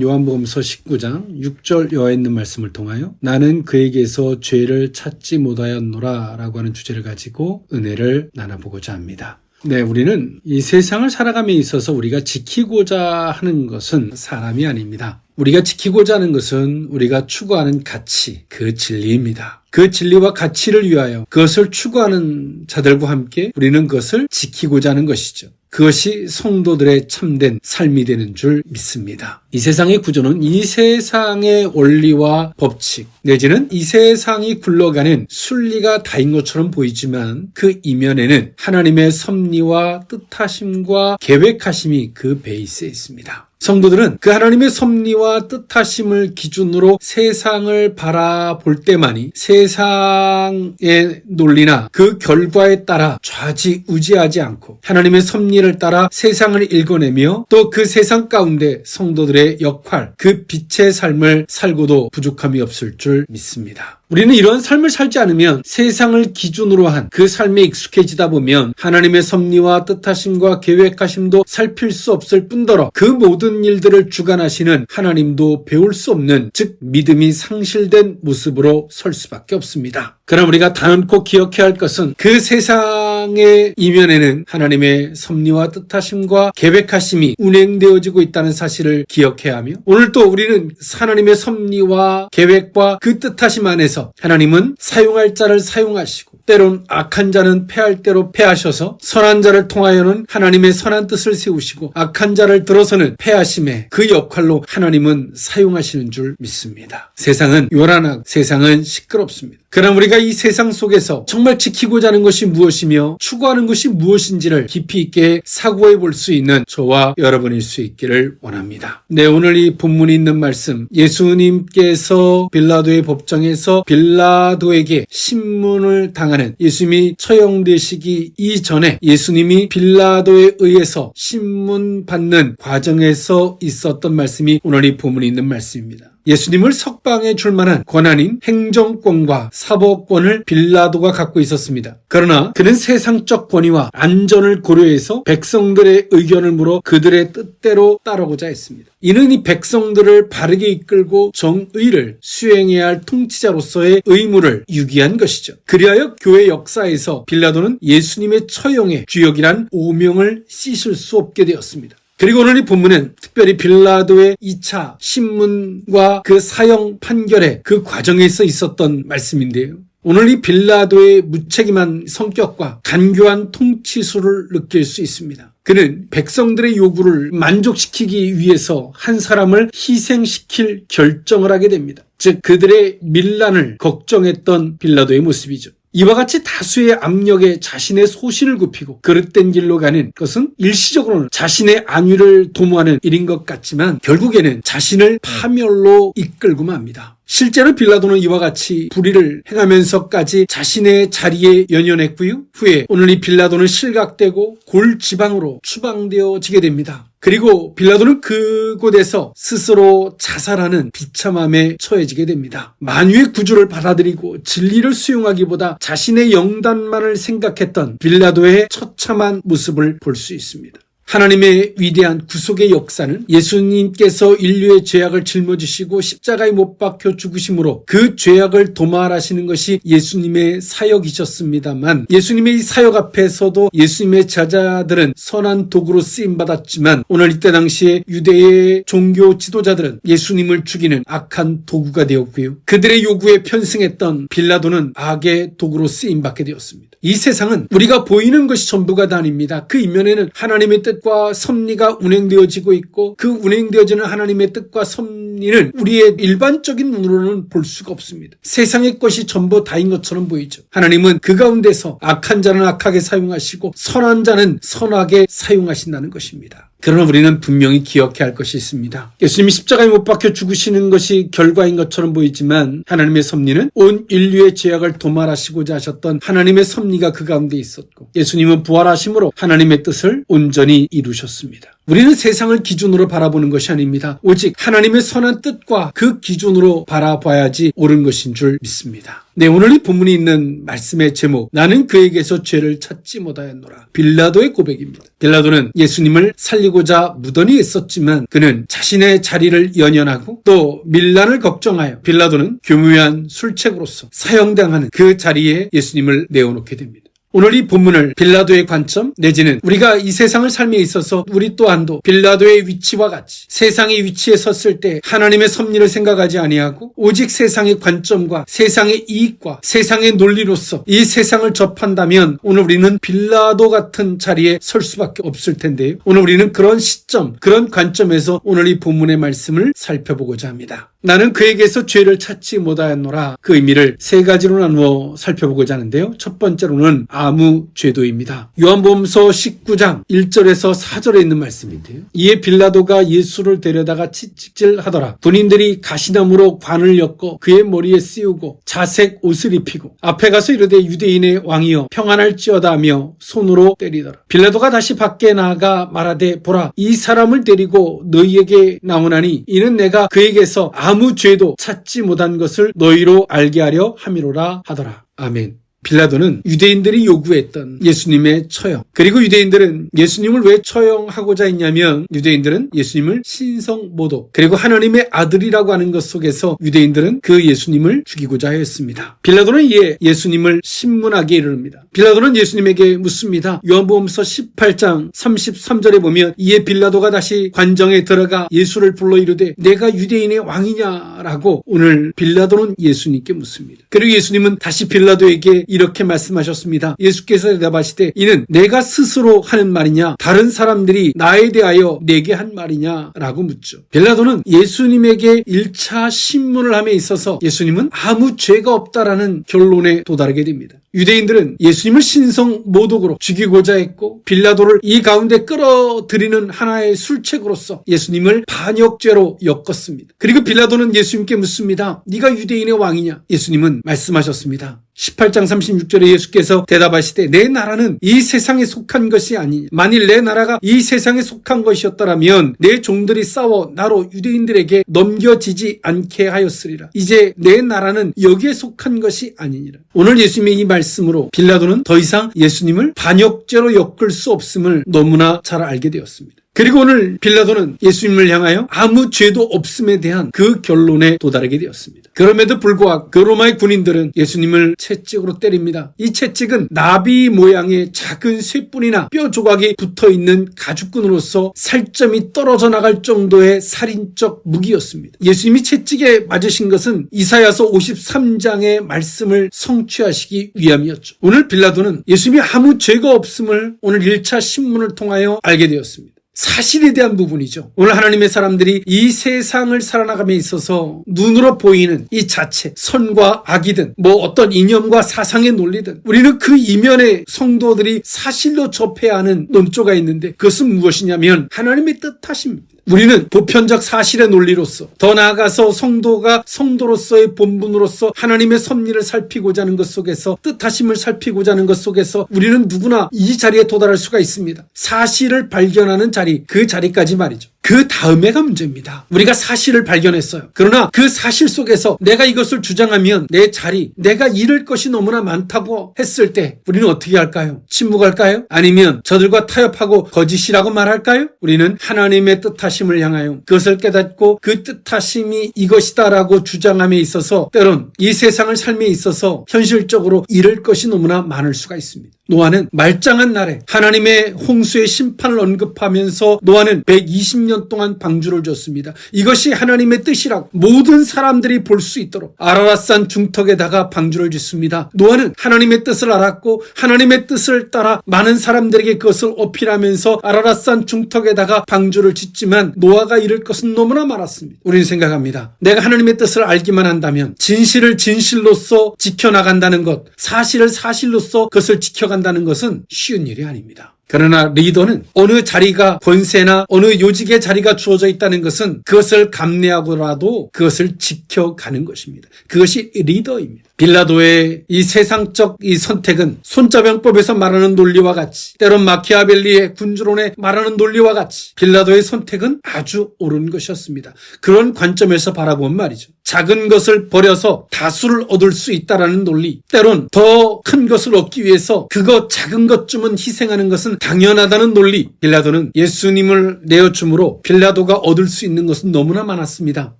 요한복음서 19장 6절 여호와에 있는 말씀을 통하여 나는 그에게서 죄를 찾지 못하였노라 라고 하는 주제를 가지고 은혜를 나눠보고자 합니다. 네, 우리는 이 세상을 살아감에 있어서 우리가 지키고자 하는 것은 사람이 아닙니다. 우리가 지키고자 하는 것은 우리가 추구하는 가치, 그 진리입니다. 그 진리와 가치를 위하여 그것을 추구하는 자들과 함께 우리는 그것을 지키고자 하는 것이죠. 그것이 성도들의 참된 삶이 되는 줄 믿습니다. 이 세상의 구조는 이 세상의 원리와 법칙 내지는 이 세상이 굴러가는 순리가 다인 것처럼 보이지만 그 이면에는 하나님의 섭리와 뜻하심과 계획하심이 그 베이스에 있습니다. 성도들은 그 하나님의 섭리와 뜻하심을 기준으로 세상을 바라볼 때만이 세상의 논리나 그 결과에 따라 좌지우지하지 않고 하나님의 섭리를 따라 세상을 읽어내며 또 그 세상 가운데 성도들의 역할, 그 빛의 삶을 살고도 부족함이 없을 줄 믿습니다. 우리는 이런 삶을 살지 않으면 세상을 기준으로 한 그 삶에 익숙해지다 보면 하나님의 섭리와 뜻하심과 계획하심도 살필 수 없을 뿐더러 그 모든 일들을 주관하시는 하나님도 배울 수 없는, 즉 믿음이 상실된 모습으로 설 수밖에 없습니다. 그러나 우리가 단언코 기억해야 할 것은 그 세상의 이면에는 하나님의 섭리와 뜻하심과 계획하심이 운행되어지고 있다는 사실을 기억해야 하며 오늘 또 우리는 하나님의 섭리와 계획과 그 뜻하심 안에서 하나님은 사용할 자를 사용하시고 때론 악한 자는 패할 대로 패하셔서 선한 자를 통하여는 하나님의 선한 뜻을 세우시고 악한 자를 들어서는 패하심에 그 역할로 하나님은 사용하시는 줄 믿습니다. 세상은 요란하고 세상은 시끄럽습니다. 그러나 우리가 이 세상 속에서 정말 지키고자 하는 것이 무엇이며 추구하는 것이 무엇인지를 깊이 있게 사고해 볼 수 있는 저와 여러분일 수 있기를 원합니다. 네, 오늘 이 본문이 있는 말씀, 예수님께서 빌라도의 법정에서 빌라도에게 신문을 당하는 예수님이 처형되시기 이전에 예수님이 빌라도에 의해서 신문 받는 과정에서 있었던 말씀이 오늘 이 본문이 있는 말씀입니다. 예수님을 석방해 줄 만한 권한인 행정권과 사법권을 빌라도가 갖고 있었습니다. 그러나 그는 세상적 권위와 안전을 고려해서 백성들의 의견을 물어 그들의 뜻대로 따르고자 했습니다. 이는 이 백성들을 바르게 이끌고 정의를 수행해야 할 통치자로서의 의무를 유기한 것이죠. 그리하여 교회 역사에서 빌라도는 예수님의 처형의 주역이란 오명을 씻을 수 없게 되었습니다. 그리고 오늘 이 본문은 특별히 빌라도의 2차 신문과 그 사형 판결의 그 과정에서 있었던 말씀인데요. 오늘 이 빌라도의 무책임한 성격과 간교한 통치수를 느낄 수 있습니다. 그는 백성들의 요구를 만족시키기 위해서 한 사람을 희생시킬 결정을 하게 됩니다. 즉 그들의 밀란을 걱정했던 빌라도의 모습이죠. 이와 같이 다수의 압력에 자신의 소신을 굽히고 그릇된 길로 가는 것은 일시적으로는 자신의 안위를 도모하는 일인 것 같지만 결국에는 자신을 파멸로 이끌고 맙니다. 실제로 빌라도는 이와 같이 불의를 행하면서까지 자신의 자리에 연연했고요. 후에 오늘 이 빌라도는 실각되고 골지방으로 추방되어지게 됩니다. 그리고 빌라도는 그곳에서 스스로 자살하는 비참함에 처해지게 됩니다. 만유의 구주를 받아들이고 진리를 수용하기보다 자신의 영단만을 생각했던 빌라도의 처참한 모습을 볼 수 있습니다. 하나님의 위대한 구속의 역사는 예수님께서 인류의 죄악을 짊어지시고 십자가에 못 박혀 죽으심으로 그 죄악을 도말하시는 것이 예수님의 사역이셨습니다만 예수님의 이 사역 앞에서도 예수님의 제자들은 선한 도구로 쓰임받았지만 오늘 이때 당시에 유대의 종교 지도자들은 예수님을 죽이는 악한 도구가 되었고요. 그들의 요구에 편승했던 빌라도는 악의 도구로 쓰임받게 되었습니다. 이 세상은 우리가 보이는 것이 전부가 다 아닙니다. 그 이면에는 하나님의 뜻과 섭리가 운행되어지고 있고 그 운행되어지는 하나님의 뜻과 섭리는 우리의 일반적인 눈으로는 볼 수가 없습니다. 세상의 것이 전부 다인 것처럼 보이죠. 하나님은 그 가운데서 악한 자는 악하게 사용하시고 선한 자는 선하게 사용하신다는 것입니다. 그러나 우리는 분명히 기억해야 할 것이 있습니다. 예수님이 십자가에 못 박혀 죽으시는 것이 결과인 것처럼 보이지만 하나님의 섭리는 온 인류의 죄악을 도말하시고자 하셨던 하나님의 섭리가 그 가운데 있었고 예수님은 부활하심으로 하나님의 뜻을 온전히 이루셨습니다. 우리는 세상을 기준으로 바라보는 것이 아닙니다. 오직 하나님의 선한 뜻과 그 기준으로 바라봐야지 옳은 것인 줄 믿습니다. 네, 오늘 이 본문이 있는 말씀의 제목, 나는 그에게서 죄를 찾지 못하였노라. 빌라도의 고백입니다. 빌라도는 예수님을 살리고자 무던히 애썼지만 그는 자신의 자리를 연연하고 또 밀란을 걱정하여 빌라도는 교묘한 술책으로서 사형당하는 그 자리에 예수님을 내어놓게 됩니다. 오늘 이 본문을 빌라도의 관점 내지는 우리가 이 세상을 삶에 있어서 우리 또한도 빌라도의 위치와 같이 세상의 위치에 섰을 때 하나님의 섭리를 생각하지 아니하고 오직 세상의 관점과 세상의 이익과 세상의 논리로서 이 세상을 접한다면 오늘 우리는 빌라도 같은 자리에 설 수밖에 없을 텐데요. 오늘 우리는 그런 시점, 그런 관점에서 오늘 이 본문의 말씀을 살펴보고자 합니다. 나는 그에게서 죄를 찾지 못하였노라. 그 의미를 세 가지로 나누어 살펴보고자 하는데요. 첫 번째로는 아무 죄도입니다. 요한복음서 19장 1절에서 4절에 있는 말씀인데요. 이에 빌라도가 예수를 데려다가 채찍질하더라. 군인들이 가시나무로 관을 엮어 그의 머리에 씌우고 자색 옷을 입히고 앞에 가서 이르되 유대인의 왕이여 평안할지어다 하며 손으로 때리더라. 빌라도가 다시 밖에 나아가 말하되 보라 이 사람을 데리고 너희에게 나오나니 이는 내가 그에게서 아무 죄도 찾지 못한 것을 너희로 알게 하려 함이로라 하더라. 아멘. 빌라도는 유대인들이 요구했던 예수님의 처형, 그리고 유대인들은 예수님을 왜 처형하고자 했냐면 유대인들은 예수님을 신성모독 그리고 하나님의 아들이라고 하는 것 속에서 유대인들은 그 예수님을 죽이고자 했습니다. 빌라도는 이에 예수님을 신문하게 이릅니다. 빌라도는 예수님에게 묻습니다. 요한복음서 18장 33절에 보면 이에 빌라도가 다시 관정에 들어가 예수를 불러 이르되 내가 유대인의 왕이냐라고 오늘 빌라도는 예수님께 묻습니다. 그리고 예수님은 다시 빌라도에게 이렇게 말씀하셨습니다. 예수께서 대답하시되 이는 내가 스스로 하는 말이냐 다른 사람들이 나에 대하여 내게 한 말이냐라고 묻죠. 빌라도는 예수님에게 1차 신문을 함에 있어서 예수님은 아무 죄가 없다라는 결론에 도달하게 됩니다. 유대인들은 예수님을 신성모독으로 죽이고자 했고 빌라도를 이 가운데 끌어들이는 하나의 술책으로서 예수님을 반역죄로 엮었습니다. 그리고 빌라도는 예수님께 묻습니다. 네가 유대인의 왕이냐? 예수님은 말씀하셨습니다. 18장 36절에 예수께서 대답하시되 내 나라는 이 세상에 속한 것이 아니냐. 만일 내 나라가 이 세상에 속한 것이었더라면 내 종들이 싸워 나로 유대인들에게 넘겨지지 않게 하였으리라. 이제 내 나라는 여기에 속한 것이 아니니라. 오늘 예수님의 이 말씀으로 빌라도는 더 이상 예수님을 반역죄로 엮을 수 없음을 너무나 잘 알게 되었습니다. 그리고 오늘 빌라도는 예수님을 향하여 아무 죄도 없음에 대한 그 결론에 도달하게 되었습니다. 그럼에도 불구하고 그 로마의 군인들은 예수님을 채찍으로 때립니다. 이 채찍은 나비 모양의 작은 쇠뿔이나 뼈 조각이 붙어있는 가죽끈으로서 살점이 떨어져 나갈 정도의 살인적 무기였습니다. 예수님이 채찍에 맞으신 것은 이사야서 53장의 말씀을 성취하시기 위함이었죠. 오늘 빌라도는 예수님이 아무 죄가 없음을 오늘 1차 신문을 통하여 알게 되었습니다. 사실에 대한 부분이죠. 오늘 하나님의 사람들이 이 세상을 살아나감에 있어서 눈으로 보이는 이 자체, 선과 악이든 어떤 이념과 사상의 논리든 우리는 그 이면의 성도들이 사실로 접해야 하는 논조가 있는데 그것은 무엇이냐면 하나님의 뜻하십니다. 우리는 보편적 사실의 논리로서 더 나아가서 성도가 성도로서의 본분으로서 하나님의 섭리를 살피고자 하는 것 속에서 뜻하심을 살피고자 하는 것 속에서 우리는 누구나 이 자리에 도달할 수가 있습니다. 사실을 발견하는 자리, 그 자리까지 말이죠. 그 다음에가 문제입니다. 우리가 사실을 발견했어요. 그러나 그 사실 속에서 내가 이것을 주장하면 내 자리, 내가 잃을 것이 너무나 많다고 했을 때 우리는 어떻게 할까요? 침묵할까요? 아니면 저들과 타협하고 거짓이라고 말할까요? 우리는 하나님의 뜻하심을 향하여 그것을 깨닫고 그 뜻하심이 이것이다라고 주장함에 있어서 때론 이 세상을 삶에 있어서 현실적으로 잃을 것이 너무나 많을 수가 있습니다. 노아는 말짱한 날에 하나님의 홍수의 심판을 언급하면서 노아는 120년 동안 방주를 줬습니다. 이것이 하나님의 뜻이라고 모든 사람들이 볼 수 있도록 아라랏산 중턱에다가 방주를 짓습니다. 노아는 하나님의 뜻을 알았고 하나님의 뜻을 따라 많은 사람들에게 그것을 어필하면서 아라랏산 중턱에다가 방주를 짓지만 노아가 잃을 것은 너무나 많았습니다. 우리는 생각합니다. 내가 하나님의 뜻을 알기만 한다면 진실을 진실로서 지켜나간다는 것, 사실을 사실로서 그것을 지켜간다는 것은 쉬운 일이 아닙니다. 그러나 리더는 어느 자리가 권세나 어느 요직의 자리가 주어져 있다는 것은 그것을 감내하고라도 그것을 지켜가는 것입니다. 그것이 리더입니다. 빌라도의 이 세상적 이 선택은 손자병법에서 말하는 논리와 같이, 때론 마키아벨리의 군주론에 말하는 논리와 같이 빌라도의 선택은 아주 옳은 것이었습니다. 그런 관점에서 바라보면 말이죠. 작은 것을 버려서 다수를 얻을 수 있다라는 논리, 때론 더 큰 것을 얻기 위해서 그거 작은 것쯤은 희생하는 것은 당연하다는 논리. 빌라도는 예수님을 내어줌으로 빌라도가 얻을 수 있는 것은 너무나 많았습니다.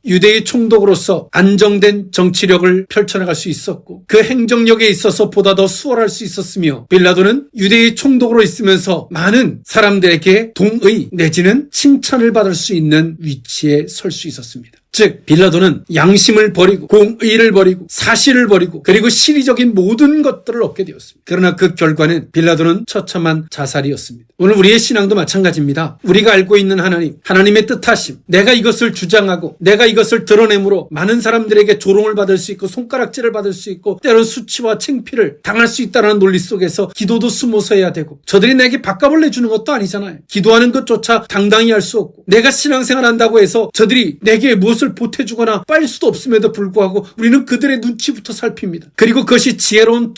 유대의 총독으로서 안정된 정치력을 펼쳐나갈 수 있었고 그 행정력에 있어서 보다 더 수월할 수 있었으며, 빌라도는 유대의 총독으로 있으면서 많은 사람들에게 동의 내지는 칭찬을 받을 수 있는 위치에 설 수 있었습니다. 즉 빌라도는 양심을 버리고 공의를 버리고 사실을 버리고 그리고 시리적인 모든 것들을 얻게 되었습니다. 그러나 그 결과는 빌라도는 처참한 자살이었습니다. 오늘 우리의 신앙도 마찬가지입니다. 우리가 알고 있는 하나님, 하나님의 뜻하심, 내가 이것을 주장하고 내가 이것을 드러내므로 많은 사람들에게 조롱을 받을 수 있고 손가락질을 받을 수 있고 때론 수치와 창피를 당할 수 있다는 논리 속에서 기도도 숨어서 해야 되고, 저들이 내게 밥값을 내주는 것도 아니잖아요. 기도하는 것조차 당당히 할 수 없고, 내가 신앙생활 한다고 해서 저들이 내게 무엇을 보태주거나 빨 수도 없음에도 불구하고 우리는 그들의 눈치부터 살핍니다. 그리고 그것이 지혜로운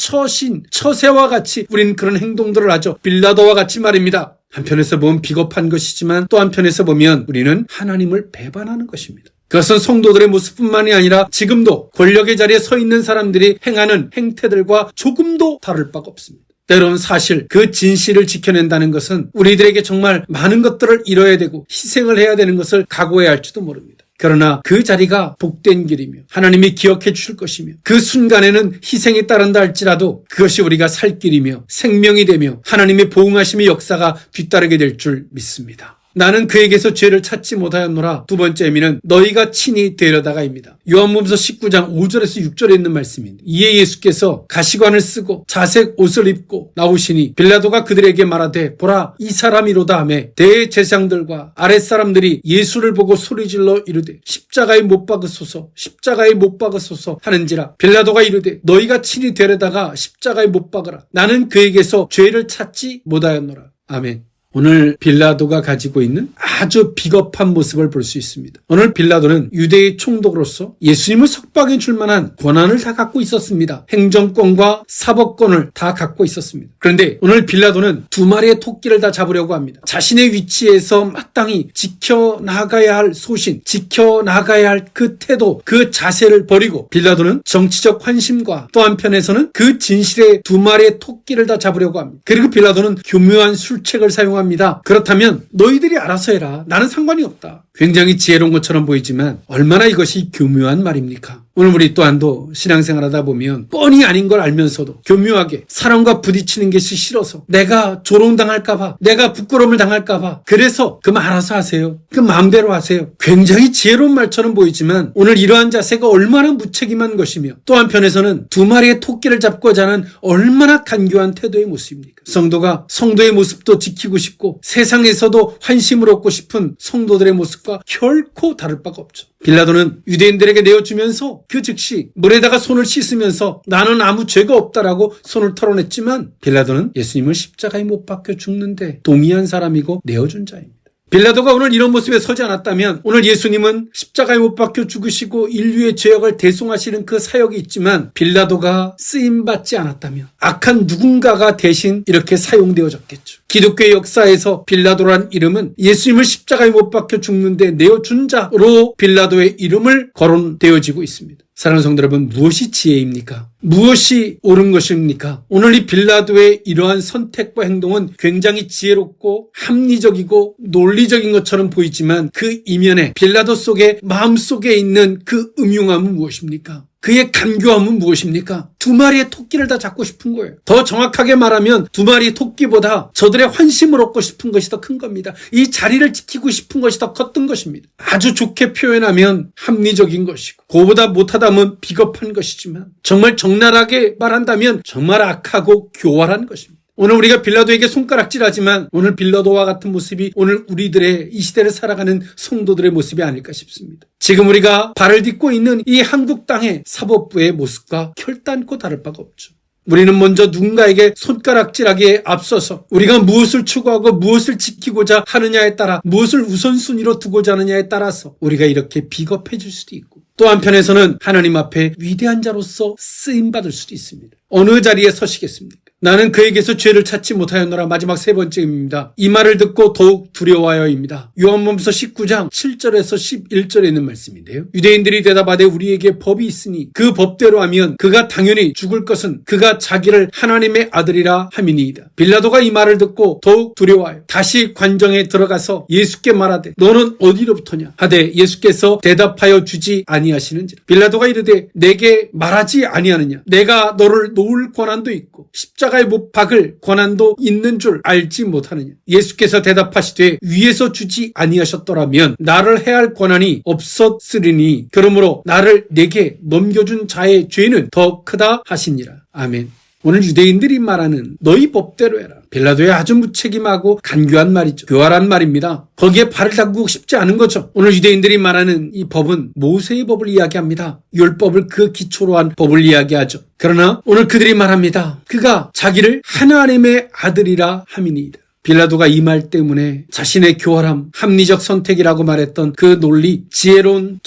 처세와 같이 우리는 그런 행동들을 하죠. 빌라도와 같이 말입니다. 한편에서 보면 비겁한 것이지만 또 한편에서 보면 우리는 하나님을 배반하는 것입니다. 그것은 성도들의 모습뿐만이 아니라 지금도 권력의 자리에 서 있는 사람들이 행하는 행태들과 조금도 다를 바가 없습니다. 때론 사실 그 진실을 지켜낸다는 것은 우리들에게 정말 많은 것들을 잃어야 되고 희생을 해야 되는 것을 각오해야 할지도 모릅니다. 그러나 그 자리가 복된 길이며 하나님이 기억해 주실 것이며 그 순간에는 희생이 따른다 할지라도 그것이 우리가 살 길이며 생명이 되며 하나님의 보응하심의 역사가 뒤따르게 될 줄 믿습니다. 나는 그에게서 죄를 찾지 못하였노라. 두 번째 의미는 너희가 친히 데려다가입니다. 요한복음서 19장 5절에서 6절에 있는 말씀입니다. 이에 예수께서 가시관을 쓰고 자색 옷을 입고 나오시니 빌라도가 그들에게 말하되 보라 이 사람이로다 하매 대제사장들과 아랫사람들이 예수를 보고 소리질러 이르되 십자가에 못 박으소서 십자가에 못 박으소서 하는지라. 빌라도가 이르되 너희가 친히 데려다가 십자가에 못 박으라. 나는 그에게서 죄를 찾지 못하였노라. 아멘. 오늘 빌라도가 가지고 있는 아주 비겁한 모습을 볼 수 있습니다. 오늘 빌라도는 유대의 총독으로서 예수님을 석방해 줄 만한 권한을 다 갖고 있었습니다. 행정권과 사법권을 다 갖고 있었습니다. 그런데 오늘 빌라도는 두 마리의 토끼를 다 잡으려고 합니다. 자신의 위치에서 마땅히 지켜나가야 할 소신, 지켜나가야 할 그 태도, 그 자세를 버리고 빌라도는 정치적 환심과 또 한편에서는 그 진실의 두 마리의 토끼를 다 잡으려고 합니다. 그리고 빌라도는 교묘한 술책을 사용합니다. 그렇다면 너희들이 알아서 해라. 나는 상관이 없다. 굉장히 지혜로운 것처럼 보이지만 얼마나 이것이 교묘한 말입니까? 오늘 우리 또한도 신앙생활하다 보면 뻔히 아닌 걸 알면서도 교묘하게 사람과 부딪히는 것이 싫어서 내가 조롱당할까봐 내가 부끄러움을 당할까봐 그래서 그만 알아서 하세요. 그 마음대로 하세요. 굉장히 지혜로운 말처럼 보이지만 오늘 이러한 자세가 얼마나 무책임한 것이며 또 한편에서는 두 마리의 토끼를 잡고자 하는 얼마나 간교한 태도의 모습입니까? 성도가 성도의 모습도 지키고 싶고 세상에서도 환심을 얻고 싶은 성도들의 모습과 결코 다를 바가 없죠. 빌라도는 유대인들에게 내어주면서 그 즉시 물에다가 손을 씻으면서 나는 아무 죄가 없다라고 손을 털어냈지만 빌라도는 예수님을 십자가에 못 박혀 죽는데 동의한 사람이고 내어준 자입니다. 빌라도가 오늘 이런 모습에 서지 않았다면 오늘 예수님은 십자가에 못 박혀 죽으시고 인류의 죄악을 대속하시는 그 사역이 있지만 빌라도가 쓰임받지 않았다면 악한 누군가가 대신 이렇게 사용되어졌겠죠. 기독교의 역사에서 빌라도란 이름은 예수님을 십자가에 못 박혀 죽는데 내어준 자로 빌라도의 이름을 거론되어지고 있습니다. 사랑하는 성도 여러분, 무엇이 지혜입니까? 무엇이 옳은 것입니까? 오늘 이 빌라도의 이러한 선택과 행동은 굉장히 지혜롭고 합리적이고 논리적인 것처럼 보이지만 그 이면에 빌라도 속에 마음속에 있는 그 음흉함은 무엇입니까? 그의 간교함은 무엇입니까? 두 마리의 토끼를 다 잡고 싶은 거예요. 더 정확하게 말하면 두 마리의 토끼보다 저들의 환심을 얻고 싶은 것이 더 큰 겁니다. 이 자리를 지키고 싶은 것이 더 컸던 것입니다. 아주 좋게 표현하면 합리적인 것이고 그보다 못하다면 비겁한 것이지만 정말 적나라하게 말한다면 정말 악하고 교활한 것입니다. 오늘 우리가 빌라도에게 손가락질하지만 오늘 빌라도와 같은 모습이 오늘 우리들의 이 시대를 살아가는 성도들의 모습이 아닐까 싶습니다. 지금 우리가 발을 딛고 있는 이 한국 땅의 사법부의 모습과 결단코 다를 바가 없죠. 우리는 먼저 누군가에게 손가락질하기에 앞서서 우리가 무엇을 추구하고 무엇을 지키고자 하느냐에 따라 무엇을 우선순위로 두고자 하느냐에 따라서 우리가 이렇게 비겁해질 수도 있고 또 한편에서는 하나님 앞에 위대한 자로서 쓰임받을 수도 있습니다. 어느 자리에 서시겠습니까? 나는 그에게서 죄를 찾지 못하였노라. 마지막 세 번째입니다. 이 말을 듣고 더욱 두려워하여입니다. 요한복음서 19장 7절에서 11절에 있는 말씀인데요. 유대인들이 대답하되 우리에게 법이 있으니 그 법대로 하면 그가 당연히 죽을 것은 그가 자기를 하나님의 아들이라 함이니이다. 빌라도가 이 말을 듣고 더욱 두려워하여 다시 관정에 들어가서 예수께 말하되 너는 어디로부터냐 하되 예수께서 대답하여 주지 아니하시는지라. 빌라도가 이르되 내게 말하지 아니하느냐. 내가 너를 놓을 권한도 있고 십자가에 못 박을 권한도 있는 줄 알지 못하느냐. 예수께서 대답하시되 위에서 주지 아니하셨더라면 나를 해할 권한이 없었으리니 그러므로 나를 내게 넘겨준 자의 죄는 더 크다 하시니라. 아멘. 오늘 유대인들이 말하는 너희 법대로 해라. 빌라도의 아주 무책임하고 간교한 말이죠. 교활한 말입니다. 거기에 발을 담그고 싶지 않은 거죠. 오늘 유대인들이 말하는 이 법은 모세의 법을 이야기합니다. 율법을 그 기초로 한 법을 이야기하죠. 그러나 오늘 그들이 말합니다. 그가 자기를 하나님의 아들이라 함이니이다. 빌라도가 이 말 때문에 자신의 교활함, 합리적 선택이라고 말했던 그 논리, 지혜로운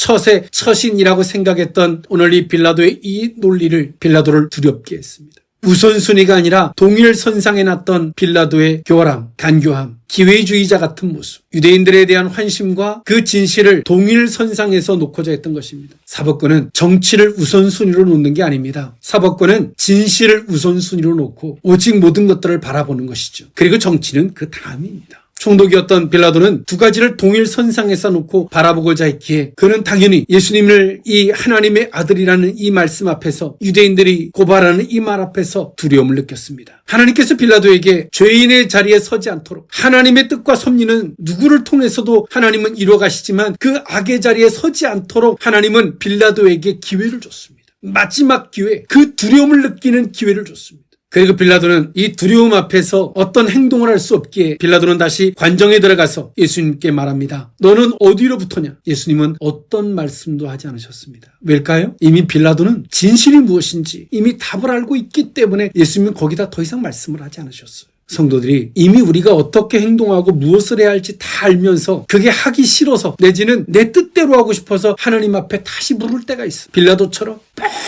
처신이라고 생각했던 오늘 이 빌라도의 이 논리를 빌라도를 두렵게 했습니다. 우선순위가 아니라 동일선상에 놨던 빌라도의 교활함, 간교함, 기회주의자 같은 모습, 유대인들에 대한 환심과 그 진실을 동일선상에서 놓고자 했던 것입니다. 사법권은 정치를 우선순위로 놓는 게 아닙니다. 사법권은 진실을 우선순위로 놓고 오직 모든 것들을 바라보는 것이죠. 그리고 정치는 그 다음입니다. 총독이었던 빌라도는 두 가지를 동일선상에서 놓고 바라보고자 했기에 그는 당연히 예수님을 이 하나님의 아들이라는 이 말씀 앞에서 유대인들이 고발하는 이 말 앞에서 두려움을 느꼈습니다. 하나님께서 빌라도에게 죄인의 자리에 서지 않도록 하나님의 뜻과 섭리는 누구를 통해서도 하나님은 이루어가시지만 그 악의 자리에 서지 않도록 하나님은 빌라도에게 기회를 줬습니다. 마지막 기회, 그 두려움을 느끼는 기회를 줬습니다. 그리고 빌라도는 이 두려움 앞에서 어떤 행동을 할 수 없기에 빌라도는 다시 관정에 들어가서 예수님께 말합니다. 너는 어디로부터냐? 예수님은 어떤 말씀도 하지 않으셨습니다. 왜일까요? 이미 빌라도는 진실이 무엇인지 이미 답을 알고 있기 때문에 예수님은 거기다 더 이상 말씀을 하지 않으셨어요. 성도들이 이미 우리가 어떻게 행동하고 무엇을 해야 할지 다 알면서 그게 하기 싫어서 내지는 내 뜻대로 하고 싶어서 하나님 앞에 다시 물을 때가 있어. 빌라도처럼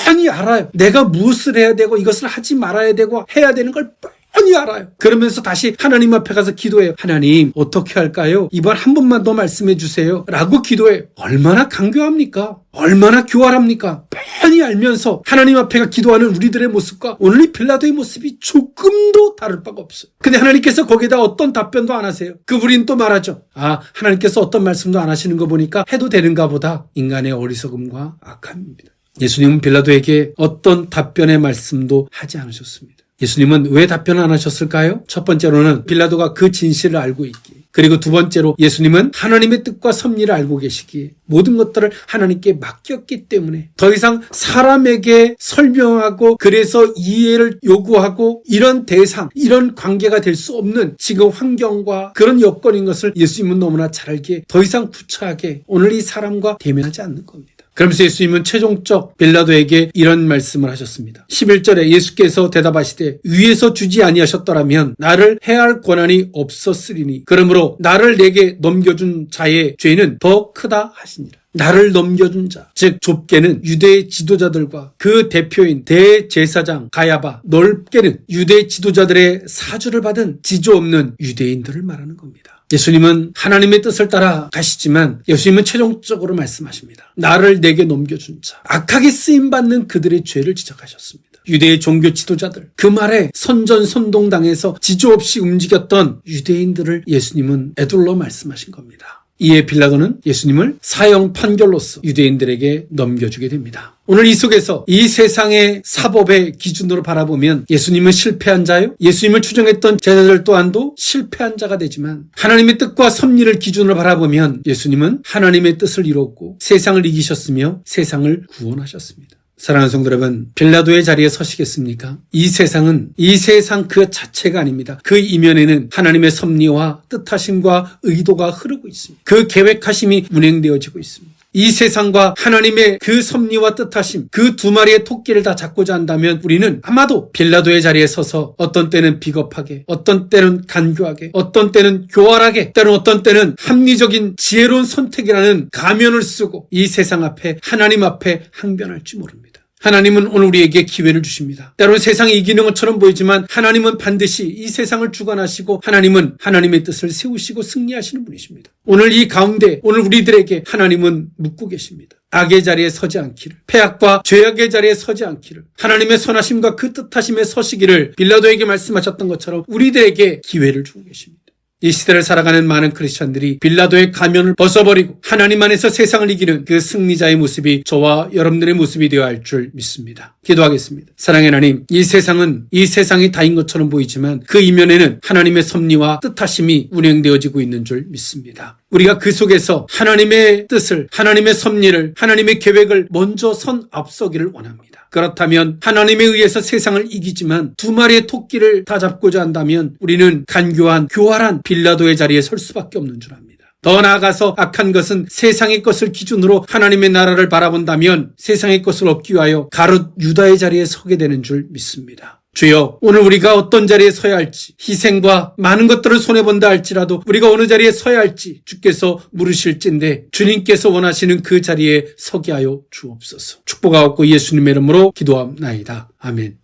뻔히 알아요. 내가 무엇을 해야 되고 이것을 하지 말아야 되고 해야 되는 걸 뻔히 알아요. 그러면서 다시 하나님 앞에 가서 기도해요. 하나님 어떻게 할까요? 이번 한 번만 더 말씀해 주세요. 라고 기도해요. 얼마나 간교합니까? 얼마나 교활합니까? 뻔히 알면서 하나님 앞에 기도하는 우리들의 모습과 오늘 이 빌라도의 모습이 조금도 다를 바가 없어요. 근데 하나님께서 거기에다 어떤 답변도 안 하세요. 그 우리는 또 말하죠. 하나님께서 어떤 말씀도 안 하시는 거 보니까 해도 되는가 보다. 인간의 어리석음과 악함입니다. 예수님은 빌라도에게 어떤 답변의 말씀도 하지 않으셨습니다. 예수님은 왜 답변을 안 하셨을까요? 첫 번째로는 빌라도가 그 진실을 알고 있기에, 그리고 두 번째로 예수님은 하나님의 뜻과 섭리를 알고 계시기에 모든 것들을 하나님께 맡겼기 때문에 더 이상 사람에게 설명하고 그래서 이해를 요구하고 이런 대상, 이런 관계가 될 수 없는 지금 환경과 그런 여건인 것을 예수님은 너무나 잘 알기에 더 이상 구차하게 오늘 이 사람과 대면하지 않는 겁니다. 그러면서 예수님은 최종적 빌라도에게 이런 말씀을 하셨습니다. 11절에 예수께서 대답하시되 위에서 주지 아니하셨더라면 나를 해할 권한이 없었으리니 그러므로 나를 내게 넘겨준 자의 죄는 더 크다 하시니라. 나를 넘겨준 자, 즉 좁게는 유대 지도자들과 그 대표인 대제사장 가야바, 넓게는 유대 지도자들의 사주를 받은 지조 없는 유대인들을 말하는 겁니다. 예수님은 하나님의 뜻을 따라 가시지만 예수님은 최종적으로 말씀하십니다. 나를 내게 넘겨준 자, 악하게 쓰임받는 그들의 죄를 지적하셨습니다. 유대의 종교 지도자들, 그 말에 선전선동당해서 지조 없이 움직였던 유대인들을 예수님은 에둘러 말씀하신 겁니다. 이에 빌라도는 예수님을 사형 판결로서 유대인들에게 넘겨주게 됩니다. 오늘 이 속에서 이 세상의 사법의 기준으로 바라보면 예수님은 실패한 자요, 예수님을 추종했던 제자들 또한도 실패한 자가 되지만 하나님의 뜻과 섭리를 기준으로 바라보면 예수님은 하나님의 뜻을 이뤘고 세상을 이기셨으며 세상을 구원하셨습니다. 사랑하는 성도 여러분, 빌라도의 자리에 서시겠습니까? 이 세상은 이 세상 그 자체가 아닙니다. 그 이면에는 하나님의 섭리와 뜻하심과 의도가 흐르고 있습니다. 그 계획하심이 운행되어지고 있습니다. 이 세상과 하나님의 그 섭리와 뜻하심, 그 두 마리의 토끼를 다 잡고자 한다면 우리는 아마도 빌라도의 자리에 서서 어떤 때는 비겁하게, 어떤 때는 간교하게, 어떤 때는 교활하게, 때로는 어떤 때는 합리적인 지혜로운 선택이라는 가면을 쓰고 이 세상 앞에, 하나님 앞에 항변할지 모릅니다. 하나님은 오늘 우리에게 기회를 주십니다. 때로는 세상이 이기는 것처럼 보이지만 하나님은 반드시 이 세상을 주관하시고 하나님은 하나님의 뜻을 세우시고 승리하시는 분이십니다. 오늘 이 가운데 오늘 우리들에게 하나님은 묻고 계십니다. 악의 자리에 서지 않기를, 패악과 죄악의 자리에 서지 않기를, 하나님의 선하심과 그 뜻하심에 서시기를 빌라도에게 말씀하셨던 것처럼 우리들에게 기회를 주고 계십니다. 이 시대를 살아가는 많은 크리스찬들이 빌라도의 가면을 벗어버리고 하나님 안에서 세상을 이기는 그 승리자의 모습이 저와 여러분들의 모습이 되어야 할 줄 믿습니다. 기도하겠습니다. 사랑의 하나님, 이 세상은 이 세상이 다인 것처럼 보이지만 그 이면에는 하나님의 섭리와 뜻하심이 운행되어지고 있는 줄 믿습니다. 우리가 그 속에서 하나님의 뜻을, 하나님의 섭리를, 하나님의 계획을 먼저 선 앞서기를 원합니다. 그렇다면 하나님에 의해서 세상을 이기지만 두 마리의 토끼를 다 잡고자 한다면 우리는 간교한, 교활한 빌라도의 자리에 설 수밖에 없는 줄 압니다. 더 나아가서 악한 것은 세상의 것을 기준으로 하나님의 나라를 바라본다면 세상의 것을 얻기 위하여 가룟 유다의 자리에 서게 되는 줄 믿습니다. 주여, 오늘 우리가 어떤 자리에 서야 할지, 희생과 많은 것들을 손해본다 할지라도 우리가 어느 자리에 서야 할지 주께서 물으실진데 주님께서 원하시는 그 자리에 서게 하여 주옵소서. 축복하옵고 예수님의 이름으로 기도합나이다. 아멘.